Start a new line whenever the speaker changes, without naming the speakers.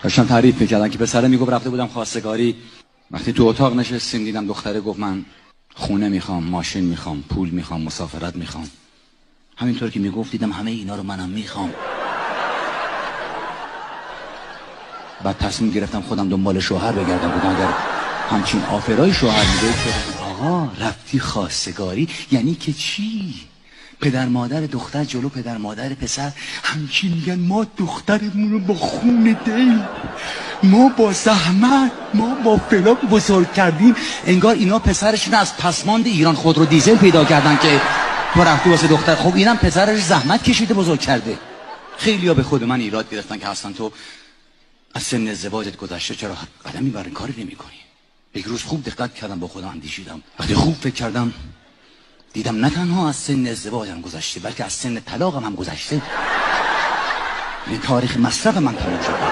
داشتم تعریف میکردن که پسره میگفت رفته بودم خواستگاری، وقتی تو اتاق نشستیم دیدم دختره گفت من خونه میخوام، ماشین میخوام، پول میخوام، مسافرت میخوام. همینطور که میگفت دیدم همه اینا رو منم میخوام. بعد تصمیم گرفتم خودم دنبال شوهر بگردم. بودم اگر همچین آفرای شوهر میده که آقا رفتی خواستگاری یعنی که چی؟ پدر مادر دختر جلو پدر مادر پسر همچین میگن ما دخترمون رو با خون دل، ما با زحمت، ما با فلان بزرگ کردیم. انگار اینا پسرشون از پسماند ایران خودرو دیزل پیدا کردن که تو رفتی واسه دختر. خب اینم پسرش زحمت کشیده بزرگ کرده. خیلیا به خود من ایراد گرفتن که اصلا تو از سن ازدواجت گذشته چرا قدمی بر این کاری نمی کنی؟ یک روز خوب دقت کردم، با خودم اندیشیدم. وقتی خوب فکر کردم دیدم نه تنها از سن ازدواجم گذشته بلکه از سن طلاقم هم گذشته. این تاریخ مصرف من تموم شد.